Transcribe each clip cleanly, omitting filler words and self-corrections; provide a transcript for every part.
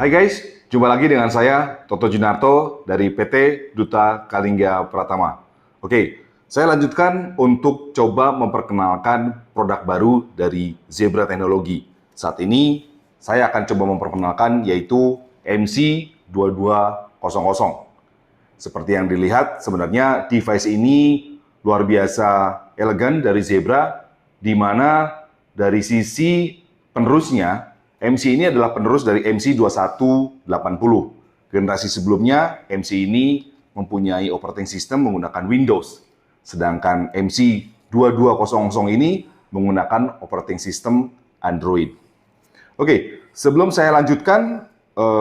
Hai guys, jumpa lagi dengan saya Toto Junarto dari PT Duta Kalingga Pratama. Oke, saya lanjutkan untuk coba memperkenalkan produk baru dari Zebra Teknologi. Saat ini saya akan coba memperkenalkan yaitu MC2200. Seperti yang dilihat, sebenarnya device ini luar biasa elegan dari Zebra, di mana dari sisi penerusnya, MC ini adalah penerus dari MC2180. Generasi sebelumnya, MC ini mempunyai operating system menggunakan Windows. Sedangkan MC2200 ini menggunakan operating system Android. Oke, sebelum saya lanjutkan,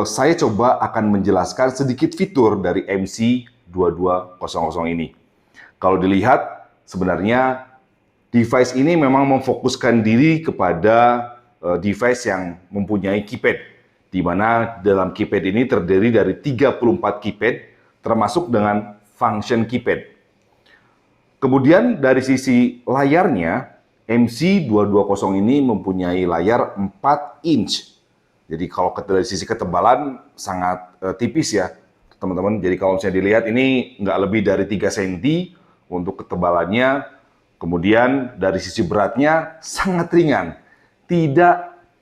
saya coba akan menjelaskan sedikit fitur dari MC2200 ini. Kalau dilihat, sebenarnya device ini memang memfokuskan diri kepada device yang mempunyai keypad, di mana dalam keypad ini terdiri dari 34 keypad, termasuk dengan function keypad. Kemudian dari sisi layarnya, MC220 ini mempunyai layar 4 inch. Jadi kalau dari sisi ketebalan sangat tipis ya, teman-teman. Jadi kalau misalnya dilihat ini nggak lebih dari 3 cm untuk ketebalannya. Kemudian dari sisi beratnya sangat ringan. Tidak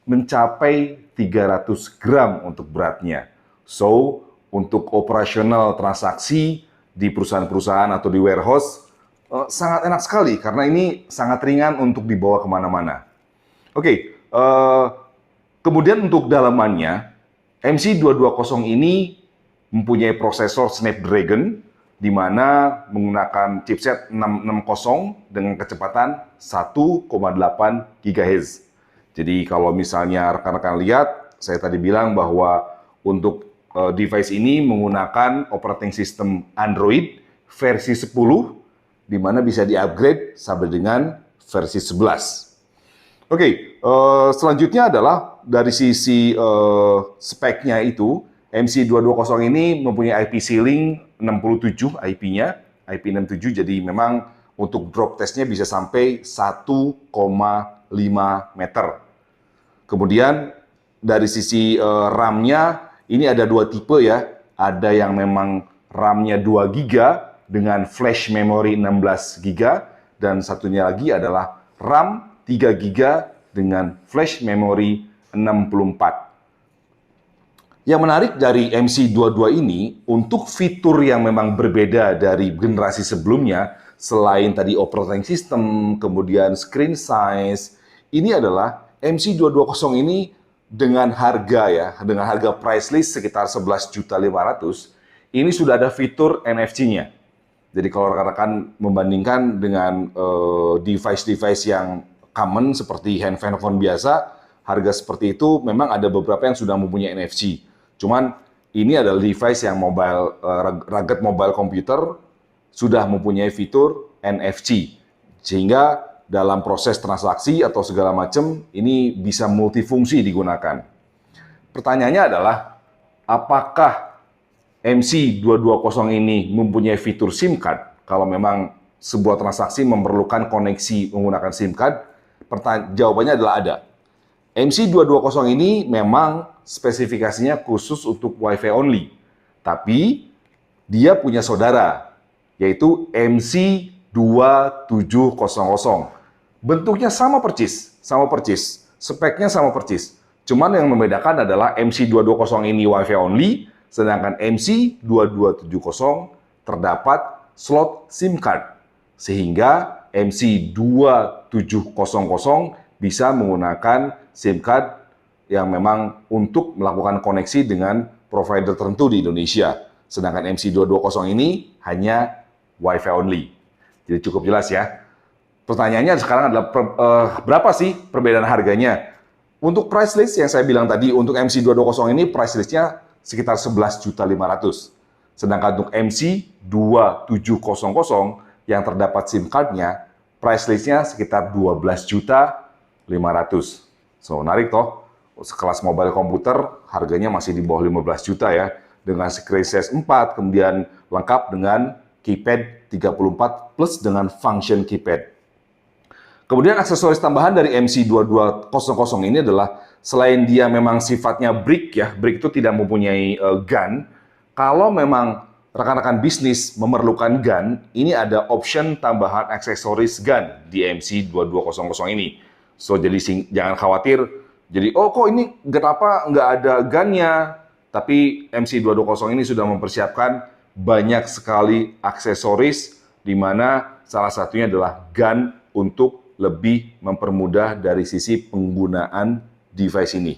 mencapai 300 gram untuk beratnya. So, untuk operasional transaksi di perusahaan-perusahaan atau di warehouse, sangat enak sekali karena ini sangat ringan untuk dibawa kemana-mana. Oke, kemudian untuk dalamannya, MC220 ini mempunyai prosesor Snapdragon di mana menggunakan chipset 660 dengan kecepatan 1,8 GHz. Jadi kalau misalnya rekan-rekan lihat, saya tadi bilang bahwa untuk device ini menggunakan operating system Android versi 10, di mana bisa di-upgrade sampai dengan versi 11. Oke, selanjutnya adalah dari sisi speknya itu, MC220 ini mempunyai IP ceiling 67 IP-nya, IP67, jadi memang untuk drop testnya bisa sampai 1,5 meter. Kemudian dari sisi RAM-nya, ini ada dua tipe ya. Ada yang memang RAM-nya 2 GB dengan flash memory 16 GB, dan satunya lagi adalah RAM 3 GB dengan flash memory 64. Yang menarik dari MC22 ini, untuk fitur yang memang berbeda dari generasi sebelumnya, selain tadi operating system, kemudian screen size, ini adalah MC220 ini dengan harga ya, dengan harga price list sekitar 11.500.000, ini sudah ada fitur NFC-nya. Jadi kalau rekan-rekan membandingkan dengan device-device yang common seperti handphone biasa, harga seperti itu memang ada beberapa yang sudah mempunyai NFC. Cuman ini adalah device yang mobile, rugged mobile computer, sudah mempunyai fitur NFC. Sehingga dalam proses transaksi atau segala macam, ini bisa multifungsi digunakan. Pertanyaannya adalah, apakah MC220 ini mempunyai fitur SIM card? Kalau memang sebuah transaksi memerlukan koneksi menggunakan SIM card, jawabannya adalah ada. MC220 ini memang spesifikasinya khusus untuk Wi-Fi only. Tapi dia punya saudara, yaitu MC2700. Bentuknya sama persis, speknya sama persis. Cuman yang membedakan adalah MC220 ini Wi-Fi only, sedangkan MC2270 terdapat slot SIM card. Sehingga MC2700 bisa menggunakan SIM card yang memang untuk melakukan koneksi dengan provider tertentu di Indonesia. Sedangkan MC220 ini hanya Wi-Fi only. Jadi cukup jelas ya. Pertanyaannya sekarang adalah berapa sih perbedaan harganya? Untuk price list yang saya bilang tadi, untuk MC220 ini price listnya sekitar 11.500.000. Sedangkan untuk MC2700 yang terdapat SIM card-nya, price listnya sekitar 12.500.000. So, menarik toh? Sekelas mobile komputer, harganya masih di bawah 15 juta ya. Dengan screen size 4, kemudian lengkap dengan keypad 34 plus dengan function keypad. Kemudian aksesoris tambahan dari MC2200 ini adalah selain dia memang sifatnya brick ya, brick itu tidak mempunyai gun. Kalau memang rekan-rekan bisnis memerlukan gun, ini ada option tambahan aksesoris gun di MC2200 ini. So jadi jangan khawatir. Jadi kok ini kenapa nggak ada gunnya? Tapi MC220 ini sudah mempersiapkan banyak sekali aksesoris, di mana salah satunya adalah gun untuk lebih mempermudah dari sisi penggunaan device ini.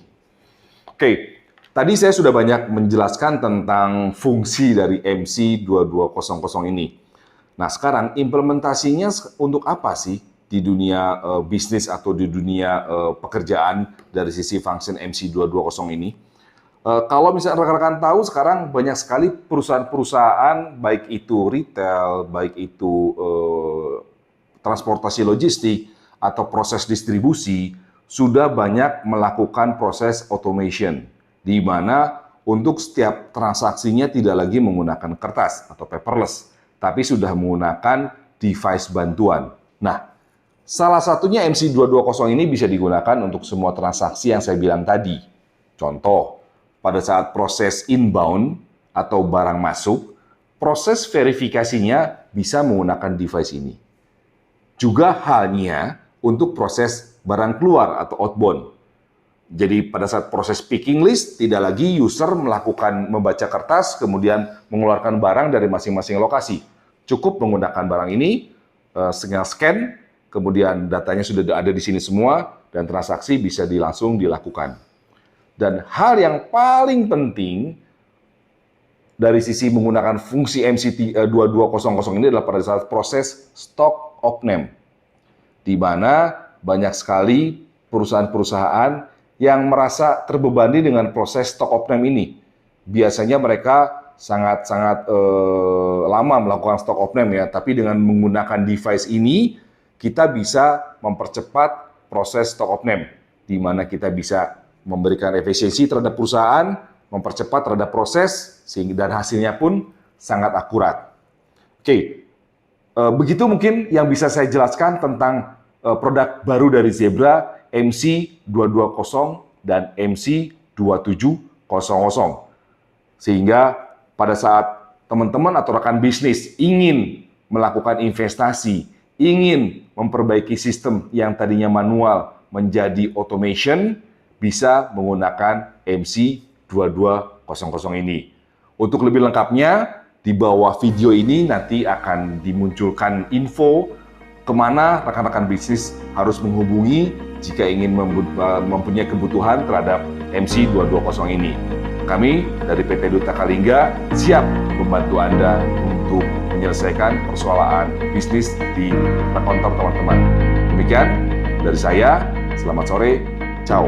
Oke, tadi saya sudah banyak menjelaskan tentang fungsi dari MC2200 ini. Nah, sekarang implementasinya untuk apa sih di dunia bisnis atau di dunia pekerjaan dari sisi function MC220 ini? Kalau misalnya rekan-rekan tahu, sekarang banyak sekali perusahaan-perusahaan, baik itu retail, baik itu transportasi logistik, atau proses distribusi, sudah banyak melakukan proses automation, di mana untuk setiap transaksinya tidak lagi menggunakan kertas atau paperless, tapi sudah menggunakan device bantuan. Nah, salah satunya MC220 ini bisa digunakan untuk semua transaksi yang saya bilang tadi. Contoh, pada saat proses inbound atau barang masuk, proses verifikasinya bisa menggunakan device ini. Juga halnya untuk proses barang keluar atau outbound. Jadi pada saat proses picking list, tidak lagi user membaca kertas, kemudian mengeluarkan barang dari masing-masing lokasi. Cukup menggunakan barang ini, tinggal scan, kemudian datanya sudah ada di sini semua, dan transaksi bisa langsung dilakukan. Dan hal yang paling penting dari sisi menggunakan fungsi MC2200 ini adalah pada saat proses stock of name, di mana banyak sekali perusahaan-perusahaan yang merasa terbebani dengan proses stock of name ini. Biasanya mereka sangat-sangat lama melakukan stock of name ya, tapi dengan menggunakan device ini, kita bisa mempercepat proses stock of name, di mana kita bisa memberikan efisiensi terhadap perusahaan, mempercepat terhadap proses, dan hasilnya pun sangat akurat. Oke, begitu mungkin yang bisa saya jelaskan tentang produk baru dari Zebra, MC220 dan MC2700. Sehingga pada saat teman-teman atau rekan bisnis ingin melakukan investasi, ingin memperbaiki sistem yang tadinya manual menjadi automation, bisa menggunakan MC2200 ini. Untuk lebih lengkapnya, di bawah video ini nanti akan dimunculkan info kemana rekan-rekan bisnis harus menghubungi jika ingin mempunyai kebutuhan terhadap MC220 ini. Kami dari PT Duta Kalingga siap membantu Anda untuk menyelesaikan persoalan bisnis di kantor teman-teman. Demikian dari saya, selamat sore, ciao.